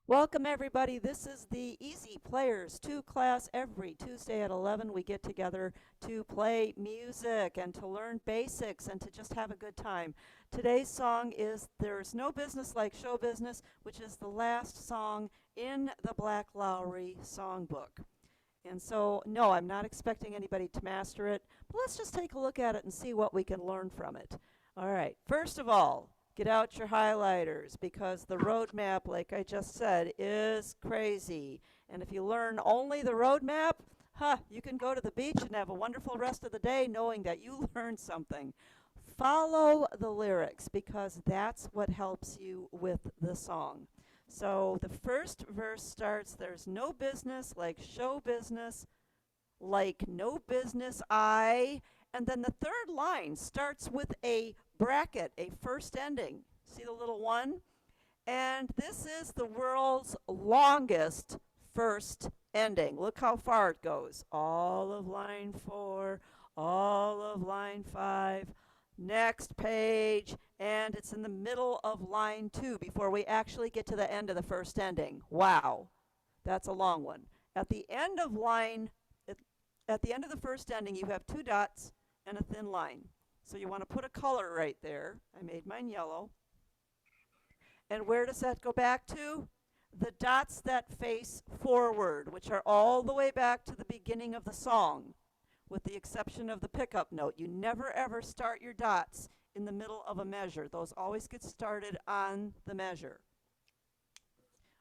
Welcome everybody. This is the Easy Players 2 class. Every Tuesday at 11 we get together to play music and to learn basics and to just have a good time. Today's song is There's No Business Like Show Business, which is the last song in the Black Lowrey Songbook. And so, no, I'm not expecting anybody to master it, but let's just take a look at it and see what we can learn from it. All right, first of all, get out your highlighters because the roadmap, like I just said, is crazy. And if you learn only the roadmap, you can go to the beach and have a wonderful rest of the day knowing that you learned something. Follow the lyrics because that's what helps you with the song. So the first verse starts, there's no business like show business, like no business I. And then the third line starts with a bracket, a first ending. See the little one? And this is the world's longest first ending. Look how far it goes. All of line 4, all of line 5, next page, and it's in the middle of line 2 before we actually get to the end of the first ending. Wow, that's a long one. At the end of line, at the end of the first ending, you have 2 dots and a thin line. So you want to put a color right there. I made mine yellow. And where does that go back to? The dots that face forward, which are all the way back to the beginning of the song, with the exception of the pickup note. You never ever start your dots in the middle of a measure. Those always get started on the measure.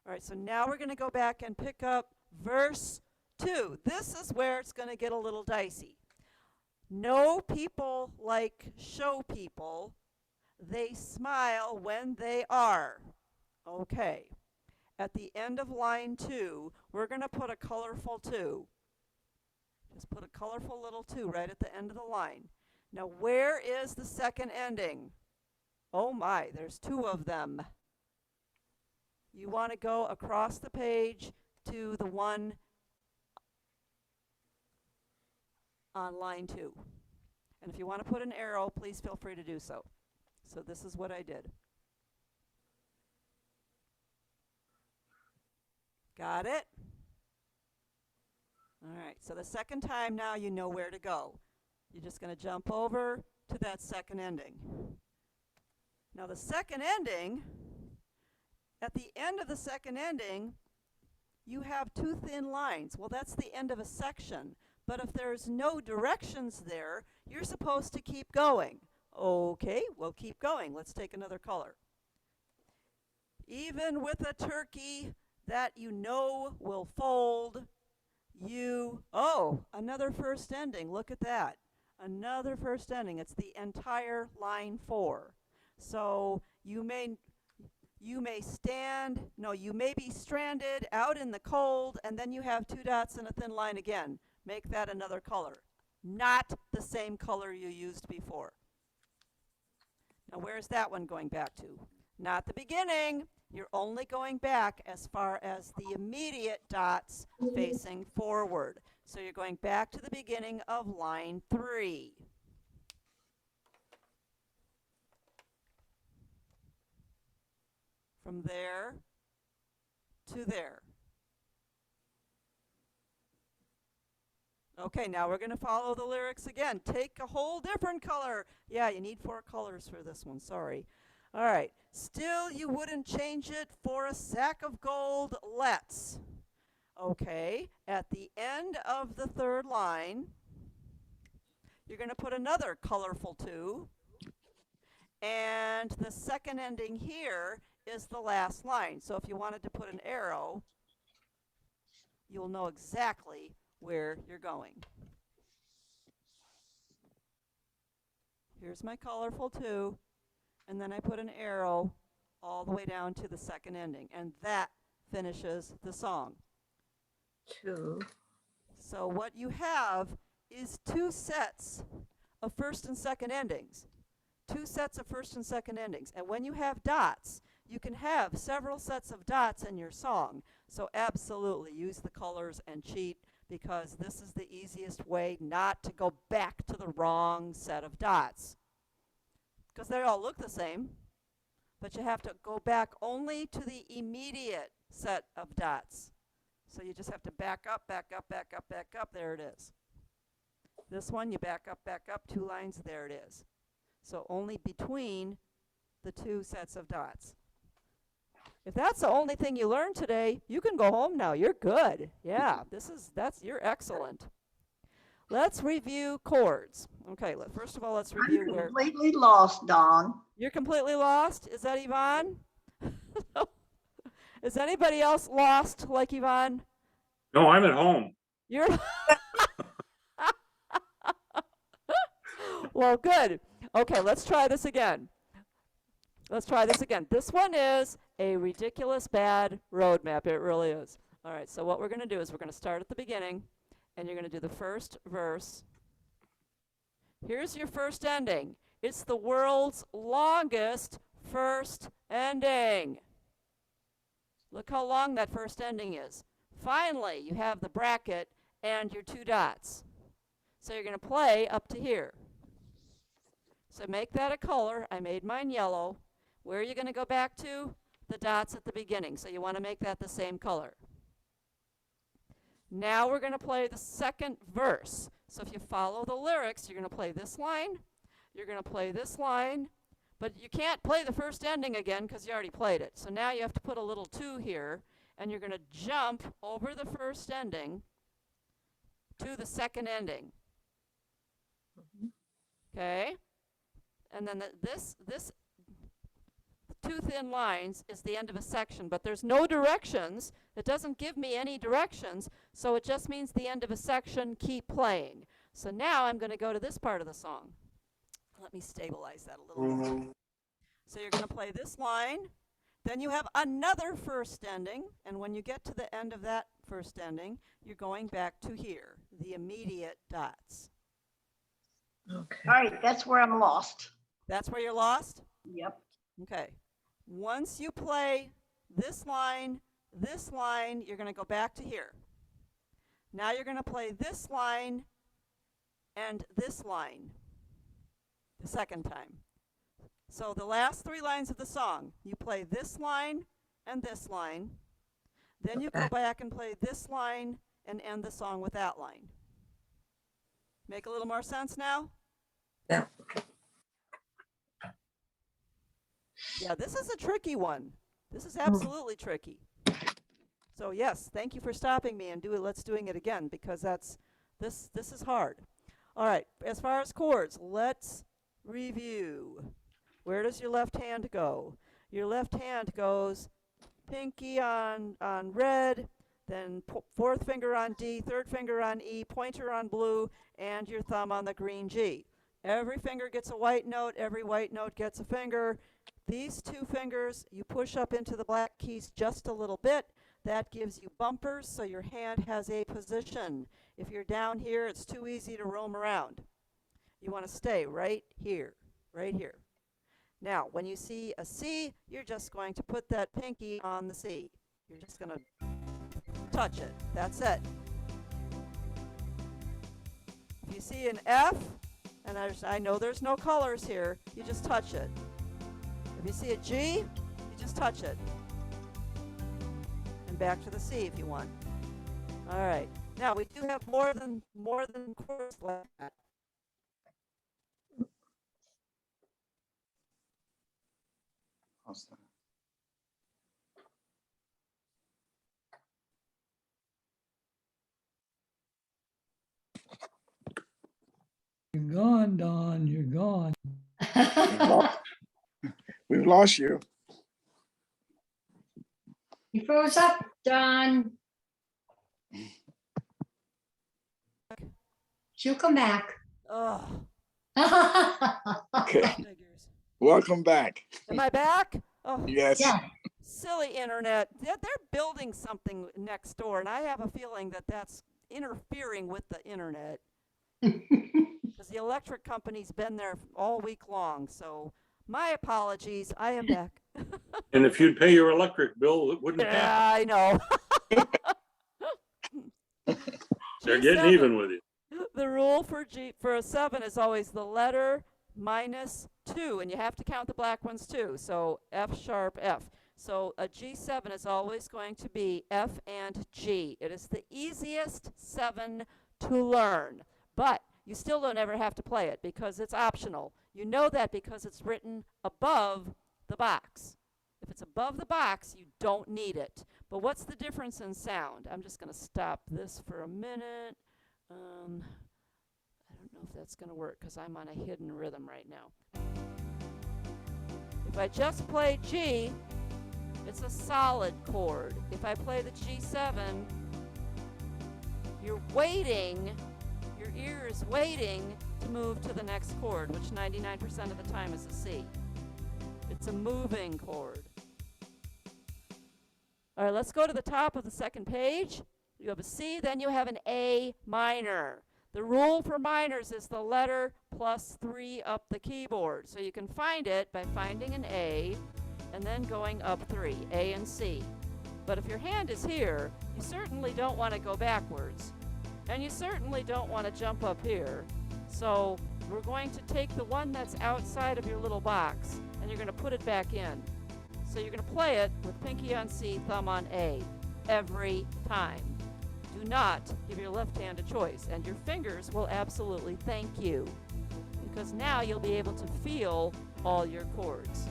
All right, so now we're going to go back and pick up verse 2. This is where it's going to get a little dicey. No people like show people. They smile when they are. Okay. At the end of line 2, we're going to put a colorful 2. Just put a colorful little 2 right at the end of the line. Now, where is the second ending? Oh my, there's 2 of them. You want to go across the page to the one on line 2. And if you want to put an arrow, please feel free to do so. So this is what I did. Got it? All right, so the second time now you know where to go. You're just going to jump over to that second ending. Now the second ending, at the end of the second ending, you have 2 thin lines. Well, that's the end of a section. But if there's no directions there, you're supposed to keep going. Okay, we'll keep going. Let's take another color. Even with a turkey that you know will fold, another first ending. Look at that. Another first ending. It's the entire line 4. So you may be stranded out in the cold, and then you have 2 dots and a thin line again. Make that another color. Not the same color you used before. Now where's that one going back to? Not the beginning. You're only going back as far as the immediate dots facing forward. So you're going back to the beginning of line 3. From there to there. Okay, now we're going to follow the lyrics again. Take a whole different color. Yeah, you need 4 colors for this one, sorry. All right, still you wouldn't change it for a sack of gold, let's. Okay, at the end of the third line, you're going to put another colorful 2. And the second ending here is the last line. So if you wanted to put an arrow, you'll know exactly where you're going. Here's my colorful 2, and then I put an arrow all the way down to the second ending, and that finishes the song. 2. So what you have is 2 sets of first and second endings. 2 sets of first and second endings. And when you have dots, you can have several sets of dots in your song. So absolutely use the colors and cheat, because this is the easiest way not to go back to the wrong set of dots. Because they all look the same, but you have to go back only to the immediate set of dots. So you just have to back up, back up, back up, back up. There it is. This one, you back up, 2 lines. There it is. So only between the 2 sets of dots. If that's the only thing you learned today, you can go home now. You're good. Yeah, you're excellent. Let's review chords. Okay, first of all, let's review I'm completely lost, Dawn. You're completely lost? Is that Yvonne? Is anybody else lost like Yvonne? No, I'm at home. You're Well, good. Okay, let's try this again. This one is a ridiculous bad road map. It really is. All right, so what we're going to do is we're going to start at the beginning, and you're going to do the first verse. Here's your first ending. It's the world's longest first ending. Look how long that first ending is. Finally, you have the bracket and your 2 dots. So you're going to play up to here. So make that a color. I made mine yellow. Where are you going to go back to? The dots at the beginning. So you want to make that the same color. Now we're going to play the second verse. So if you follow the lyrics, you're going to play this line. You're going to play this line. But you can't play the first ending again because you already played it. So now you have to put a little 2 here. And you're going to jump over the first ending to the second ending. Okay? And then this 2 thin lines is the end of a section, but there's no directions. It doesn't give me any directions, so it just means the end of a section. Keep playing. So now I'm going to go to this part of the song. Let me stabilize that a little bit. So you're going to play this line. Then you have another first ending, and when you get to the end of that first ending, you're going back to here, the immediate dots. Okay. All right, that's where I'm lost. That's where you're lost? Yep. Okay. Once you play this line, you're going to go back to here. Now you're going to play this line and this line the second time. So the last 3 lines of the song, you play this line and this line. Then you go back and play this line and end the song with that line. Make a little more sense now? Yeah. Yeah, this is a tricky one. This is absolutely tricky. So yes, thank you for stopping me and let's doing it again because this is hard. All right, as far as chords, let's review. Where does your left hand go? Your left hand goes pinky on red, then 4th finger on D, 3rd finger on E, pointer on blue, and your thumb on the green G. Every finger gets a white note. Every white note gets a finger. These 2 fingers, you push up into the black keys just a little bit. That gives you bumpers, so your hand has a position. If you're down here, it's too easy to roam around. You want to stay right here, right here. Now, when you see a C, you're just going to put that pinky on the C. You're just going to touch it. That's it. If you see an F, and I know there's no colors here, you just touch it. If you see a G, you just touch it. And back to the C if you want. All right. Now, we do have more than chords like that. How's that? You're gone, Dawn. You're gone. We've lost you. You froze up, Dawn. She'll come back. Ugh. Okay, Figures. welcome back. Am I back? Oh, Yes. Yeah. silly internet. They're building something next door, and I have a feeling that that's interfering with the internet. Because the electric company's been there all week long. So my apologies. I am back. And if you'd pay your electric bill, it wouldn't happen. Yeah, I know. They're getting G7. even with you. The rule for a 7 is always the letter minus 2, and you have to count the black ones too. So F sharp F. So a G7 is always going to be F and G. It is the easiest 7 to learn, but you still don't ever have to play it because it's optional. You know that because it's written above the box. If it's above the box, you don't need it. But what's the difference in sound? I'm just going to stop this for a minute. I don't know if that's going to work because I'm on a hidden rhythm right now. If I just play G, it's a solid chord. If I play the G7, you're waiting, your ear is waiting to move to the next chord, which 99% of the time is a C. It's a moving chord. All right, let's go to the top of the second page. You have a C, then you have an A minor. The rule for minors is the letter plus 3 up the keyboard. So you can find it by finding an A and then going up 3, A and C. But if your hand is here, you certainly don't want to go backwards. And you certainly don't want to jump up here. So we're going to take the one that's outside of your little box and you're going to put it back in. So you're going to play it with pinky on C, thumb on A every time. Do not give your left hand a choice, and your fingers will absolutely thank you because now you'll be able to feel all your chords.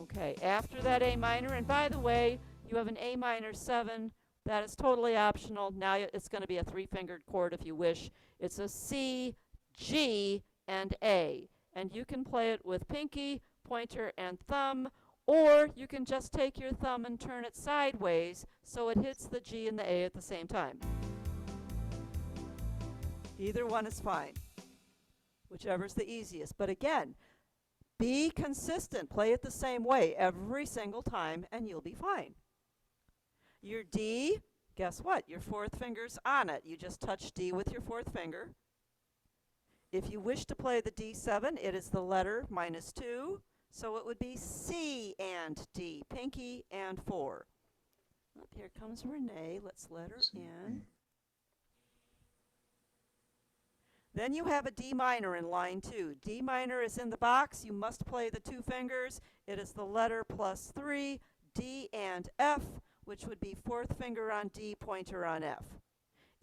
Okay, after that A minor, and by the way, you have an A minor 7. That is totally optional. Now it's going to be a 3-fingered chord if you wish. It's a C, G, and A. And you can play it with pinky, pointer, and thumb, or you can just take your thumb and turn it sideways so it hits the G and the A at the same time. Either one is fine, whichever's the easiest. But again, be consistent. Play it the same way every single time, and you'll be fine. Your D, guess what? Your 4th finger's on it. You just touch D with your 4th finger. If you wish to play the D7, it is the letter minus 2. So it would be C and D, pinky and 4. Oh, here comes Renee. Let's let her in. Then you have a D minor in line 2. D minor is in the box. You must play the 2 fingers. It is the letter plus 3, D and F, which would be 4th finger on D, pointer on F.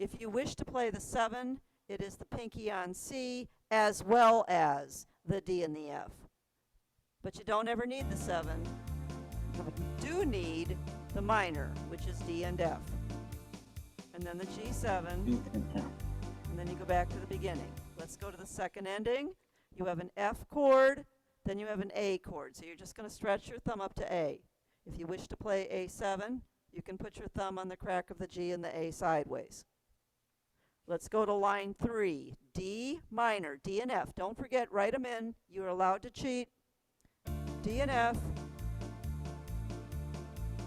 If you wish to play the 7, it is the pinky on C as well as the D and the F. But you don't ever need the 7. You do need the minor, which is D and F. And then the G7, and then you go back to the beginning. Let's go to the second ending. You have an F chord, then you have an A chord. So you're just going to stretch your thumb up to A. If you wish to play A7, you can put your thumb on the crack of the G and the A sideways. Let's go to line 3, D minor, D and F. Don't forget, write them in. You're allowed to cheat. D and F.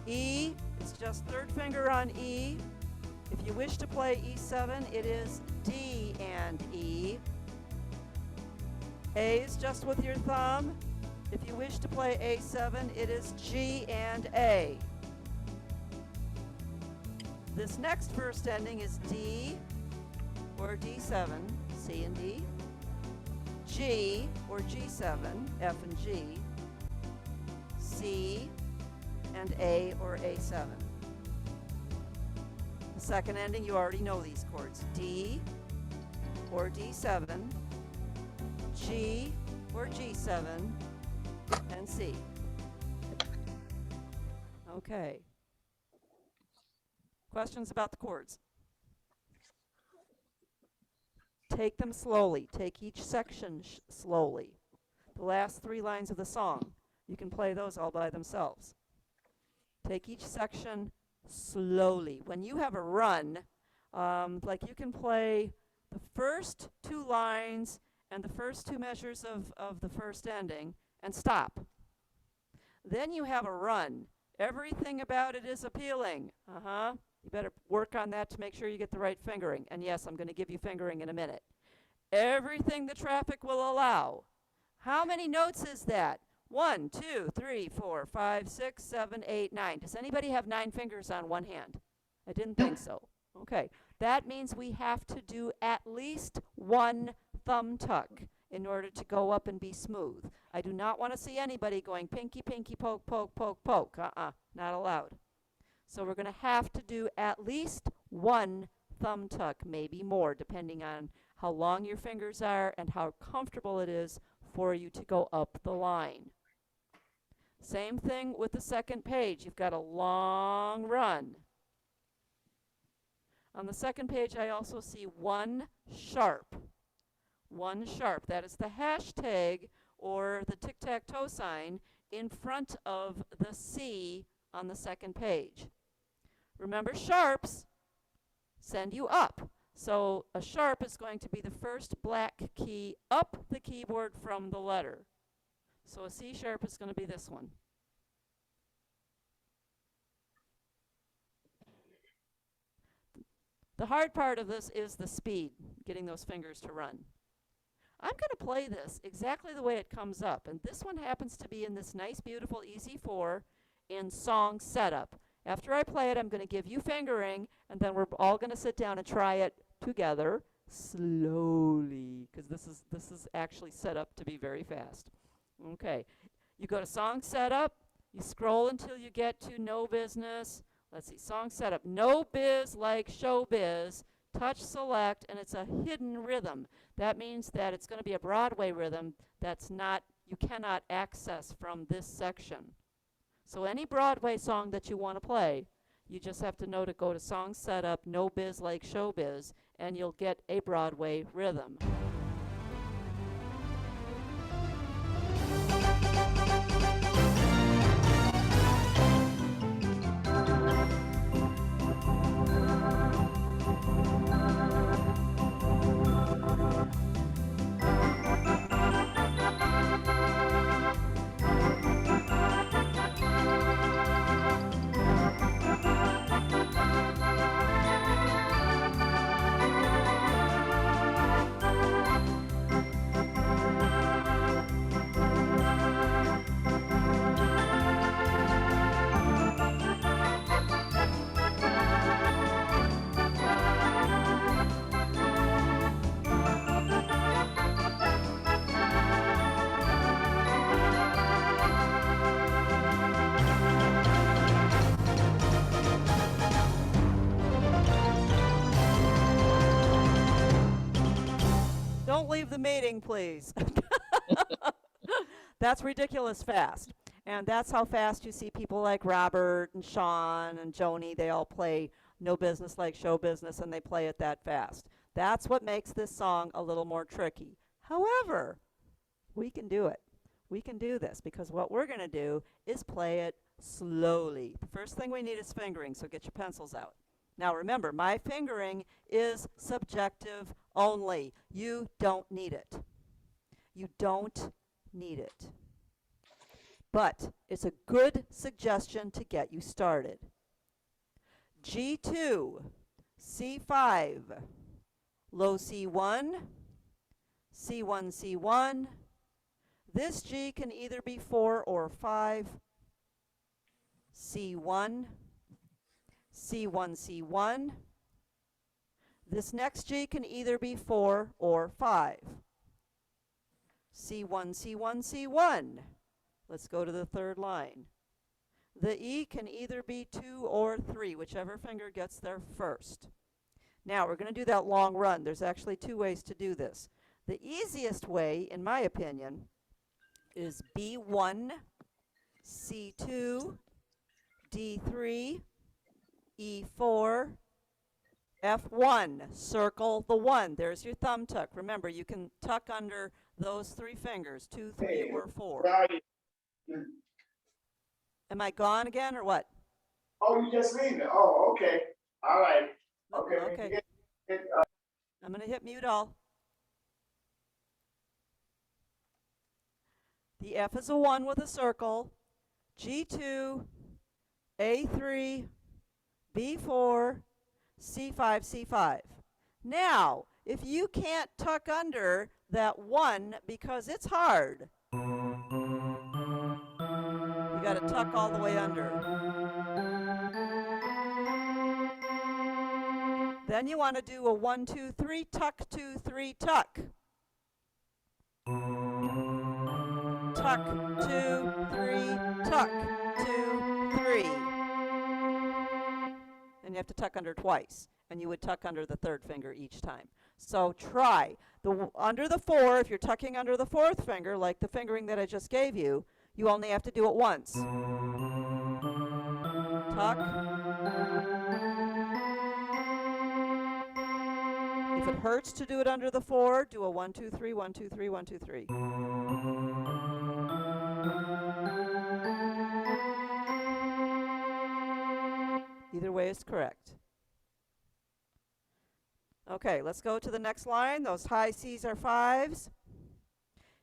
E, it's just 3rd finger on E. If you wish to play E7, it is D and E. A is just with your thumb. If you wish to play A7, it is G and A. This next first ending is D or D7, C and D, G or G7, F and G, C and A or A7. The second ending, you already know these chords. D or D7, G or G7, and C. Okay. Questions about the chords? Take them slowly. Take each section slowly. The last 3 lines of the song, you can play those all by themselves. Take each section slowly. When you have a run, like you can play the first 2 lines and the first 2 measures of the first ending and stop. Then you have a run. Everything about it is appealing. You better work on that to make sure you get the right fingering. And yes, I'm going to give you fingering in a minute. Everything the traffic will allow. How many notes is that? 1, 2, 3, 4, 5, 6, 7, 8, 9. Does anybody have 9 fingers on one hand? I didn't think so. Okay. That means we have to do at least 1 thumb tuck in order to go up and be smooth. I do not want to see anybody going pinky, pinky, poke, poke, poke, poke. Not allowed. So we're going to have to do at least one thumb tuck, maybe more, depending on how long your fingers are and how comfortable it is for you to go up the line. Same thing with the second page. You've got a long run. On the second page, I also see one sharp. One sharp. That is the hashtag or the tic-tac-toe sign in front of the C on the second page. Remember, sharps send you up. So a sharp is going to be the first black key up the keyboard from the letter. So a C sharp is going to be this one. The hard part of this is the speed, getting those fingers to run. I'm going to play this exactly the way it comes up, and this one happens to be in this nice, beautiful, easy 4 in song setup. After I play it, I'm going to give you fingering, and then we're all going to sit down and try it together slowly, because this is actually set up to be very fast. Okay, you go to song setup, you scroll until you get to no business. Let's see, song setup, no biz like showbiz, touch select, and it's a hidden rhythm. That means that it's going to be a Broadway rhythm that's not, you cannot access from this section. So any Broadway song that you want to play, you just have to know to go to song setup, no biz like showbiz, and you'll get a Broadway rhythm. Don't leave the meeting, please. That's ridiculous fast. And that's how fast you see people like Robert and Sean and Joni. They all play No Business Like Show Business, and they play it that fast. That's what makes this song a little more tricky. However, we can do it. We can do this, because what we're going to do is play it slowly. The first thing we need is fingering, so get your pencils out. Now remember, my fingering is subjective only. You don't need it. You don't need it. But it's a good suggestion to get you started. G2, C5, low C1, C1, C1. This G can either be 4 or 5. C1, C1, C1. This next G can either be 4 or 5. C1, C1, C1. Let's go to the third line. The E can either be 2 or 3, whichever finger gets there first. Now we're going to do that long run. There's actually 2 ways to do this. The easiest way, in my opinion, is B1, C2, D3, E4, F1. Circle the 1. There's your thumb tuck. Remember, you can tuck under those 3 fingers, 2, 3, or 4. Am I gone again or what? Oh, you just leave it. Oh, okay. All right. Okay. I'm going to hit mute all. The F is a 1 with a circle. G2, A3, B4, C5, C5. Now, if you can't tuck under that 1 because it's hard, you got to tuck all the way under. Then you want to do a 1, 2, 3, tuck, 2, 3, tuck. tuck, 2, 3, tuck, 2, 3. And you have to tuck under twice, and you would tuck under the third finger each time. So try. Under the 4, if you're tucking under the 4th finger, like the fingering that I just gave you, you only have to do it once. Tuck. If it hurts to do it under the 4, do a 1, 2, 3, 1, 2, 3, 1, 2, 3. Either way is correct. Okay, let's go to the next line. Those high C's are 5s.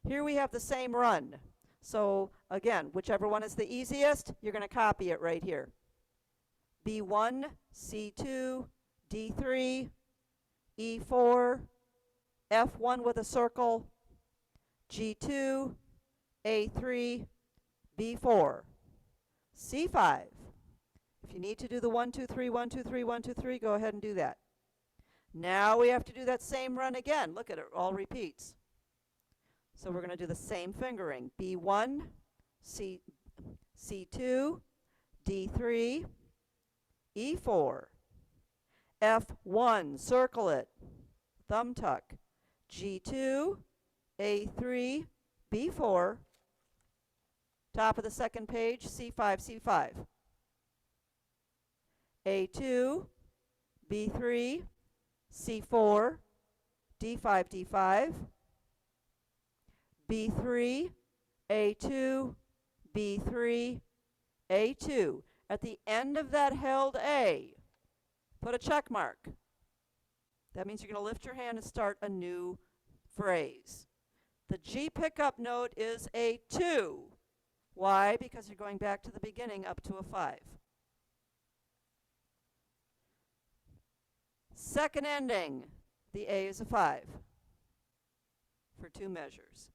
Here we have the same run. So again, whichever one is the easiest, you're going to copy it right here. B1, C2, D3, E4, F1 with a circle, G2, A3, B4, C5. If you need to do the 1, 2, 3, 1, 2, 3, 1, 2, 3, go ahead and do that. Now we have to do that same run again. Look at it, all repeats. So we're going to do the same fingering. B1, C2, D3, E4, F1, circle it, thumb tuck, G2, A3, B4, top of the second page, C5, C5, A2, B3, C4, D5, D5, B3, A2, B3, A2. At the end of that held A, put a check mark. That means you're going to lift your hand and start a new phrase. The G pickup note is a 2. Why? Because you're going back to the beginning up to a 5. Second ending, the A is a 5 for 2 measures.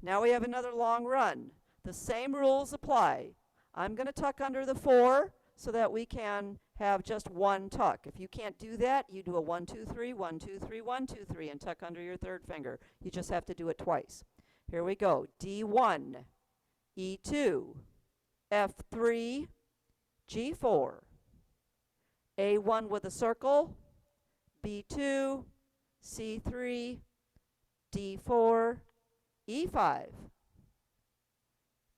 Now we have another long run. The same rules apply. I'm going to tuck under the 4 so that we can have just one tuck. If you can't do that, you do a 1, 2, 3, 1, 2, 3, 1, 2, 3, and tuck under your third finger. You just have to do it twice. Here we go. D1, E2, F3, G4, A1 with a circle, B2, C3, D4, E5,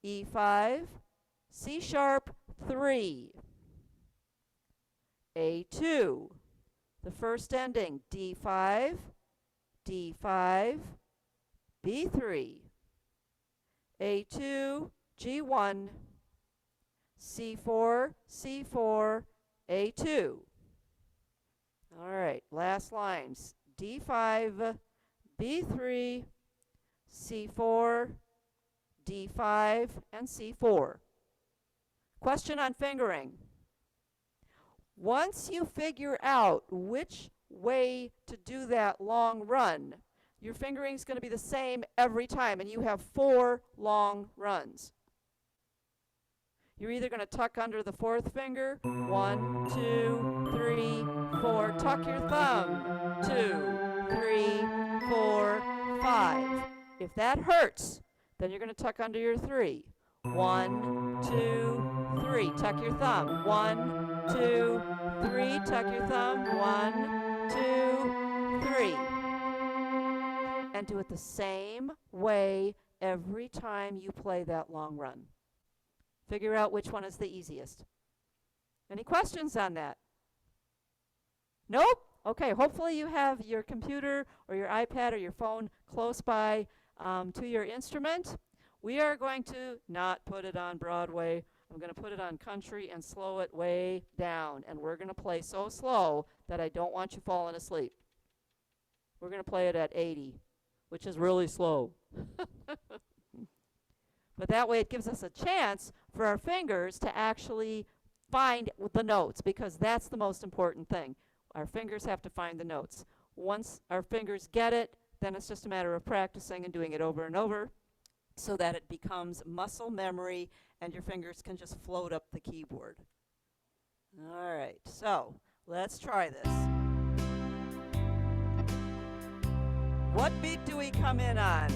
E5, C sharp 3, A2, the first ending, D5, D5, B3, A2, G1, C4, C4, A2. All right, last lines, D5, B3, C4, D5, and C4. Question on fingering. Once you figure out which way to do that long run, your fingering is going to be the same every time, and you have 4 long runs. You're either going to tuck under the 4th finger, 1, 2, 3, 4, tuck your thumb, 2, 3, 4, 5. If that hurts, then you're going to tuck under your 3. 1, 2, 3, tuck your thumb, 1, 2, 3, tuck your thumb, 1, 2, 3. And do it the same way every time you play that long run. Figure out which one is the easiest. Any questions on that? Nope? Okay, hopefully you have your computer or your iPad or your phone close by to your instrument. We are going to not put it on Broadway. I'm going to put it on country and slow it way down. And we're going to play so slow that I don't want you falling asleep. We're going to play it at 80, which is really slow. But that way it gives us a chance for our fingers to actually find the notes, because that's the most important thing. Our fingers have to find the notes. Once our fingers get it, then it's just a matter of practicing and doing it over and over so that it becomes muscle memory and your fingers can just float up the keyboard. All right, so let's try this. What beat do we come in on?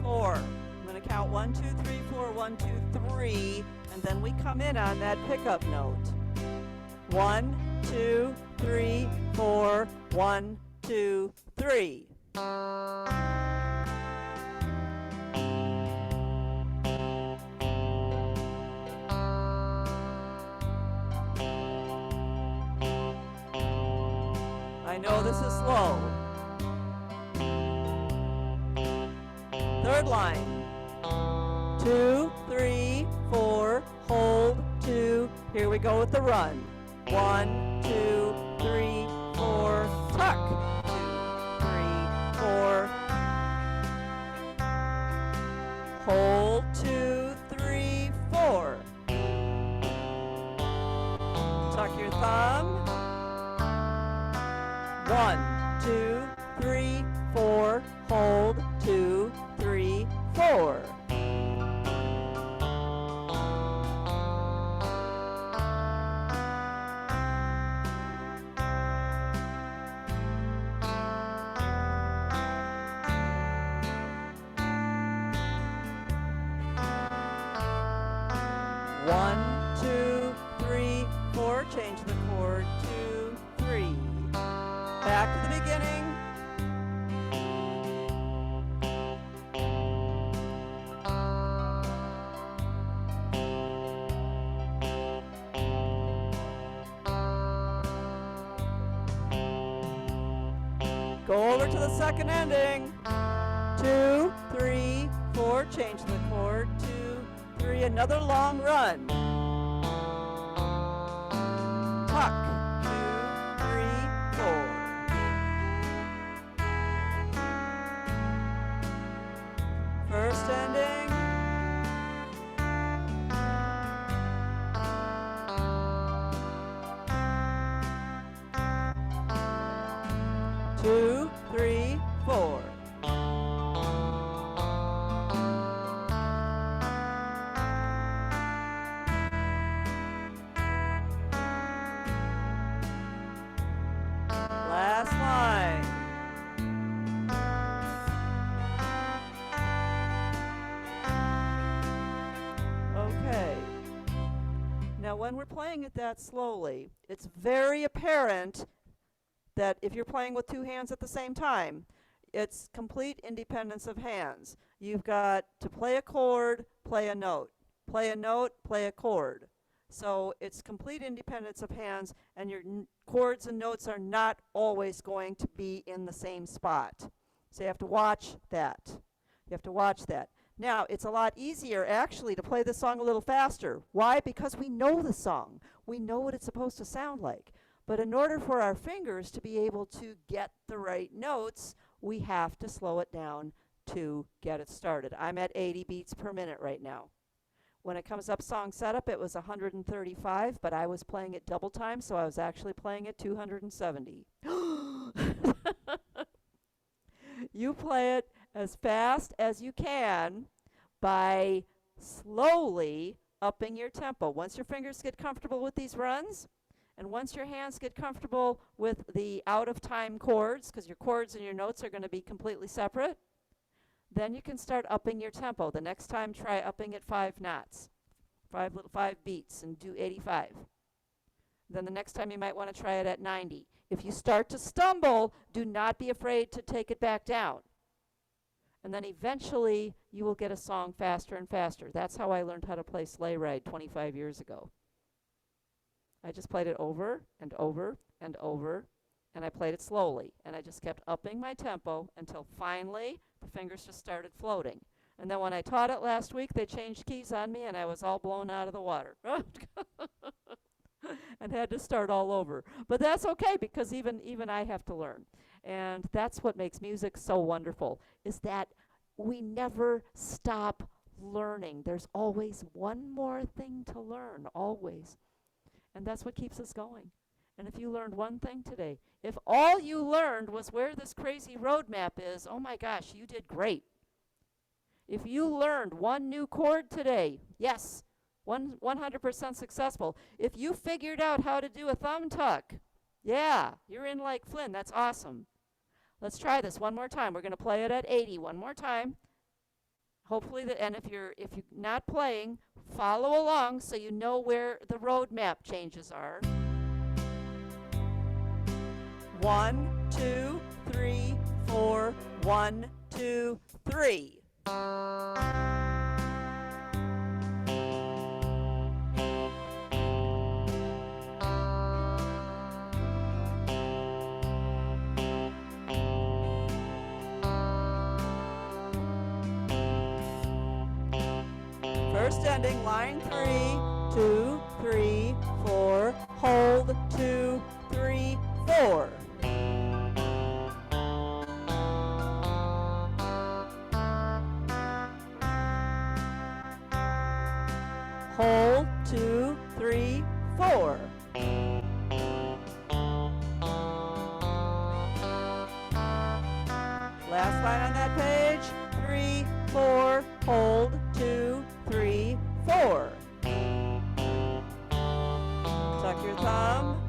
4. I'm going to count 1, 2, 3, 4, 1, 2, 3, and then we come in on that pickup note. 1, 2, 3, 4, 1, 2, 3. I know this is slow. Third line. 2, 3, 4, hold, 2. Here we go with the run. 1, 2, 3, 4, tuck. 2, 3, 4. Hold, 2, 3, 4. Tuck your thumb. 1, 2, 3, 4, hold, 2, 3, 4. One, 2, 3, 4. Change the chord. 2, 3. Back to the beginning. Go over to the second ending. 2, 3, 4. Change the chord. 2, 3. Another long run. Tuck. 2, 3, 4. First ending. Two, 3, 4. Last line. Okay. Now when we're playing it that slowly, it's very apparent that if you're playing with two hands at the same time, it's complete independence of hands. You've got to play a chord, play a note, play a note, play a chord. So it's complete independence of hands, and your chords and notes are not always going to be in the same spot. So you have to watch that. You have to watch that. Now, it's a lot easier actually to play the song a little faster. Why? Because we know the song. We know what it's supposed to sound like. But in order for our fingers to be able to get the right notes, we have to slow it down to get it started. I'm at 80 beats per minute right now. When it comes up song setup, it was 135, but I was playing it double time, so I was actually playing it 270. You play it as fast as you can by slowly upping your tempo. Once your fingers get comfortable with these runs, and once your hands get comfortable with the out-of-time chords, because your chords and your notes are going to be completely separate, then you can start upping your tempo. The next time, try upping at 5 knots, 5 beats, and do 85. Then the next time, you might want to try it at 90. If you start to stumble, do not be afraid to take it back down. And then eventually, you will get a song faster and faster. That's how I learned how to play Sleigh Ride 25 years ago. I just played it over and over and over, and I played it slowly. And I just kept upping my tempo until finally the fingers just started floating. And then when I taught it last week, they changed keys on me, and I was all blown out of the water. And had to start all over. But that's okay, because even I have to learn. And that's what makes music so wonderful, is that we never stop learning. There's always one more thing to learn, always. And that's what keeps us going. And if you learned one thing today, if all you learned was where this crazy road map is, oh my gosh, you did great. If you learned one new chord today, yes, 100% successful. If you figured out how to do a thumb tuck, yeah, you're in like Flynn. That's awesome. Let's try this one more time. We're going to play it at 80 one more time. Hopefully and if you're not playing, follow along so you know where the road map changes are. 1, 2, 3, 4, 1, 2, 3. First ending, line 3, 2, 3, 4, hold, 2, 3, 4. Hold, 2, 3, 4. Last line on that page, 3, 4, hold, 2, 3, 4. Tuck your thumb.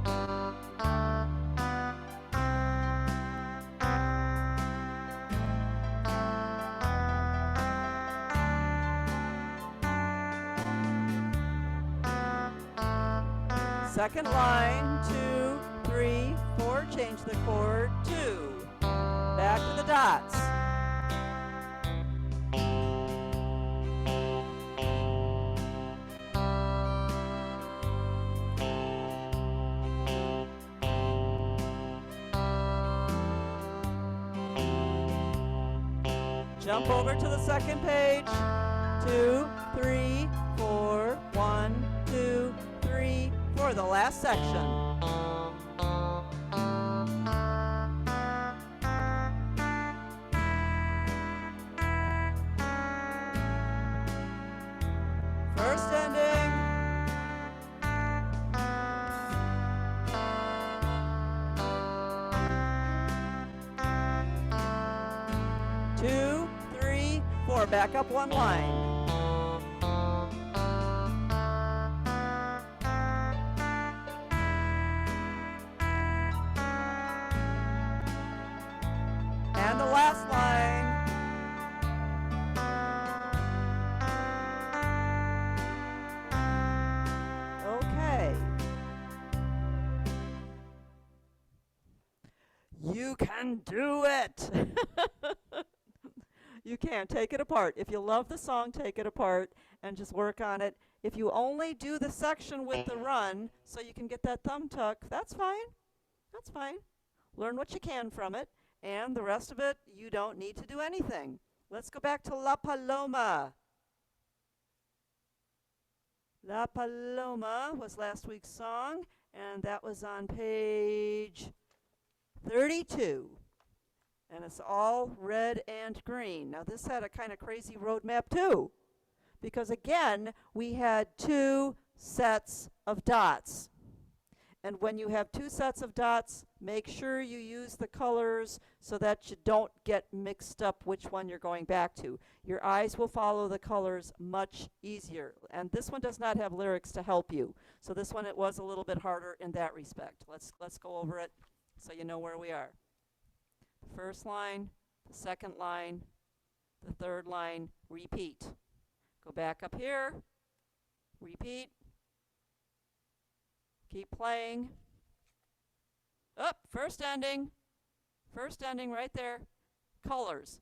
Second line, 2, 3, 4, change the chord, 2. Back to the dots. Jump over to the second page. 2, 3, 4, 1, 2, 3, 4. The last section. First ending. Two, 3, 4. Back up one line. And the last line. Okay. You can do it. You can. Take it apart. If you love the song, take it apart and just work on it. If you only do the section with the run so you can get that thumb tuck, that's fine. That's fine. Learn what you can from it, and the rest of it, you don't need to do anything. Let's go back to La Paloma. La Paloma was last week's song, and that was on page 32. And it's all red and green. Now this had a kind of crazy road map too, because again, we had 2 sets of dots. And when you have 2 sets of dots, make sure you use the colors so that you don't get mixed up which one you're going back to. Your eyes will follow the colors much easier. And this one does not have lyrics to help you. So this one, it was a little bit harder in that respect. Let's go over it so you know where we are. The first line, the second line, the third line, repeat. Go back up here, repeat. Keep playing. Up, first ending right there. Colors.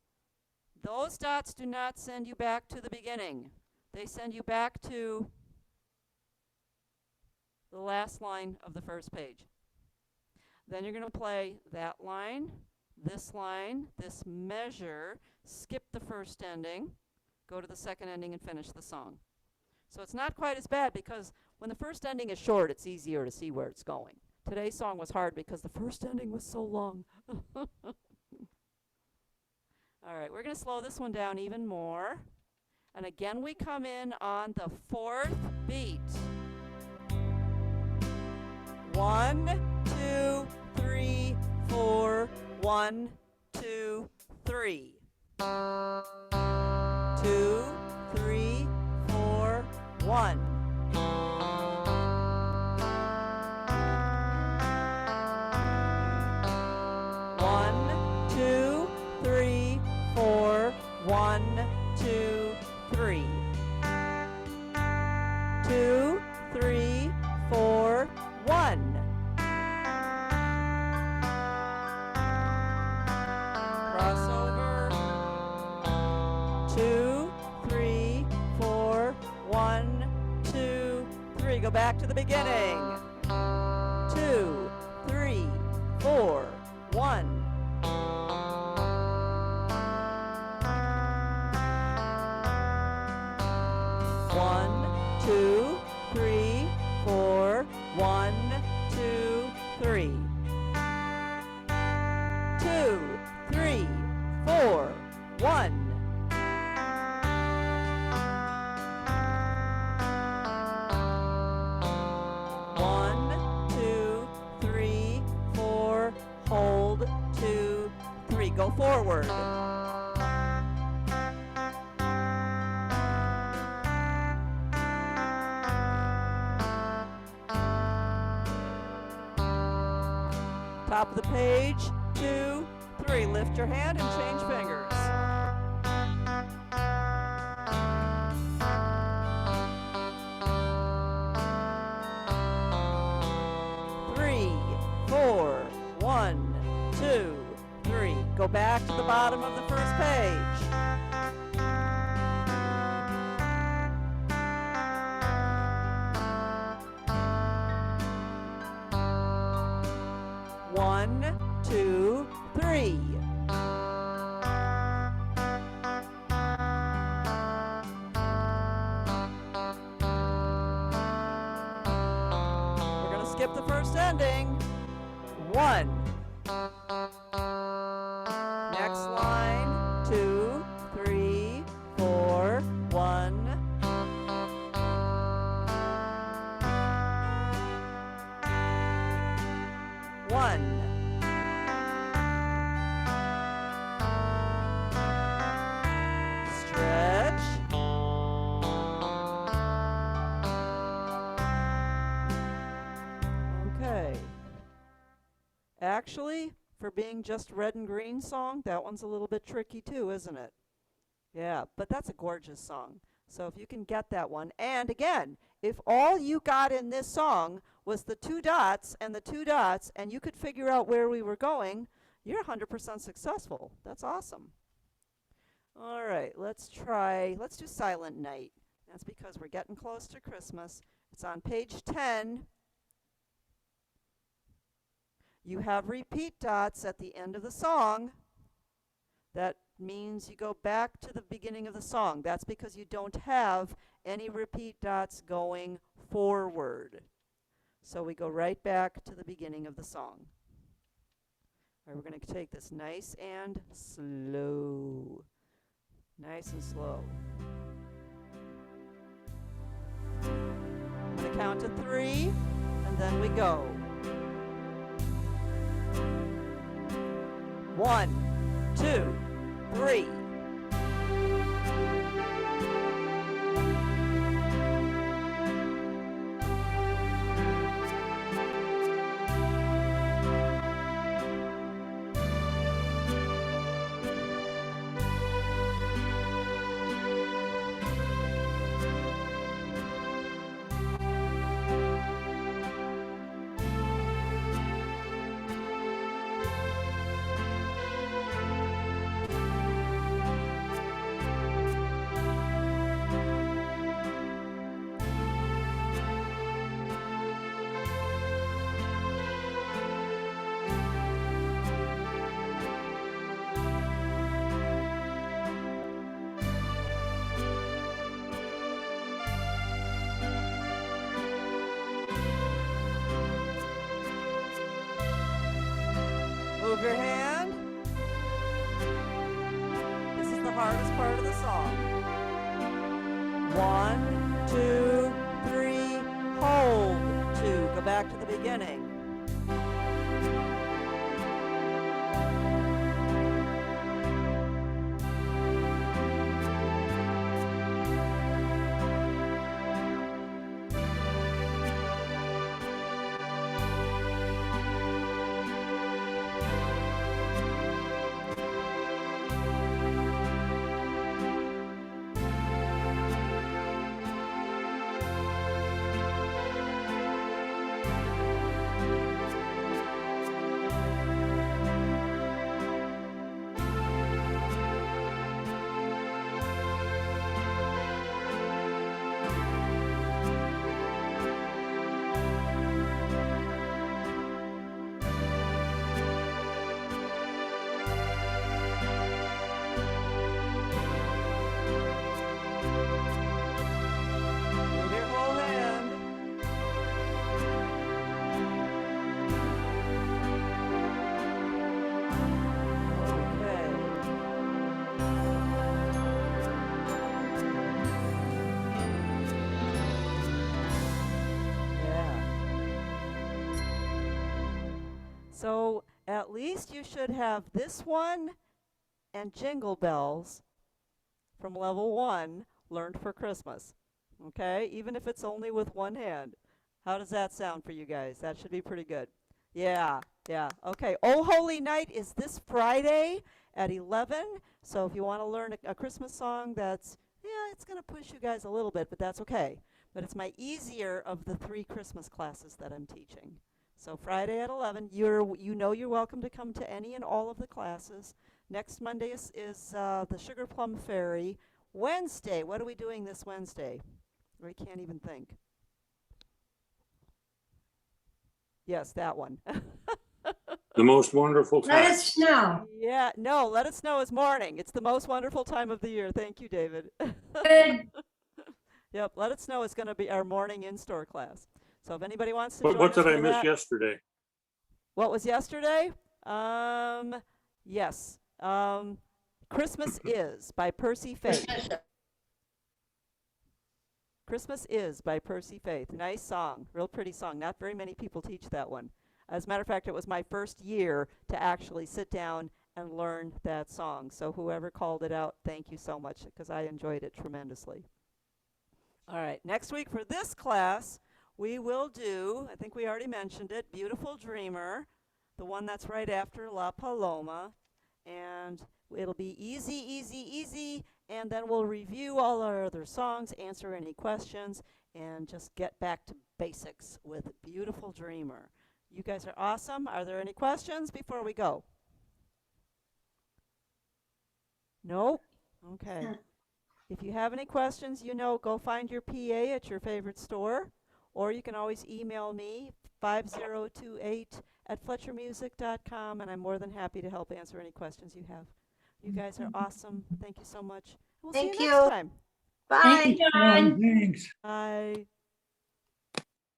Those dots do not send you back to the beginning. They send you back to the last line of the first page. Then you're going to play that line, this measure, skip the first ending, go to the second ending and finish the song. So it's not quite as bad because when the first ending is short, it's easier to see where it's going. Today's song was hard because the first ending was so long. All right, we're going to slow this one down even more. And again, we come in on the 4th beat. 1, 2, 3, 4, 1, 2, 3. 2, 3, 4, 1. 1, 2, 3, 4, 1, 2, go back to the beginning. 2, 3, 4, 1. 1, 2, 3, 4, 1, 2, 3. 2, 3, 4, 1. 1, 2, 3, 4. Hold. 2, 3. Go forward. Top of the page, 2, 3. Lift your hand and change fingers. 3, 4, 1, 2, 3. Go back to the bottom of the first page. One, 2, 3. We're going to skip the first ending. 1. Next line. 2, 3, 4, 1. 1. Stretch. Okay. Actually, for being just red and green song, that one's a little bit tricky too, isn't it? Yeah, but that's a gorgeous song. So if you can get that one, and again, if all you got in this song was the 2 dots and the 2 dots, and you could figure out where we were going, you're 100% successful. That's awesome. All right, let's do Silent Night. That's because we're getting close to Christmas. It's on page 10. You have repeat dots at the end of the song. That means you go back to the beginning of the song. That's because you don't have any repeat dots going forward. So we go right back to the beginning of the song. All right, we're going to take this nice and slow. Nice and slow. I'm going to count to 3, and then we go. 1, 2, 3. Move your hand. This is the hardest part of the song. 1, 2, 3, hold. 2, go back to the beginning. So at least you should have this one and Jingle Bells from level 1 learned for Christmas. Okay, even if it's only with one hand. How does that sound for you guys? That should be pretty good. Yeah, yeah. Okay, Oh Holy Night is this Friday at 11. So if you want to learn a Christmas song that's, yeah, it's going to push you guys a little bit, but that's okay. But it's my easier of the 3 Christmas classes that I'm teaching. So Friday at 11, you're welcome to come to any and all of the classes. Next Monday is the Sugar Plum Fairy. Wednesday, what are we doing this Wednesday? I can't even think. Yes, that one. The most wonderful Let time. it snow. Yeah, no, Let It Snow is morning. It's the most wonderful time of the year. Thank you, David. Good. Yep, Let It Snow is going to be our morning in-store class. So if anybody wants to What, join what us did I for miss that- yesterday? What was yesterday? Yes. Christmas Is by Percy Faith. Christmas Is by Percy Faith. Nice song. Real pretty song. Not very many people teach that one. As a matter of fact, it was my first year to actually sit down and learn that song. So whoever called it out, thank you so much, because I enjoyed it tremendously. All right, next week for this class, we will do, I think we already mentioned it, Beautiful Dreamer, the one that's right after La Paloma. And it'll be easy, easy, easy. And then we'll review all our other songs, answer any questions, and just get back to basics with Beautiful Dreamer. You guys are awesome. Are there any questions before we go? Nope? Okay. If you have any questions, go find your PA at your favorite store, or you can always email me, 5028@fletchermusic.com, and I'm more than happy to help answer any questions you have. You guys are awesome. Thank you so much. We'll see Thank you you. next time. Bye. Thank you, John. Thanks. Bye.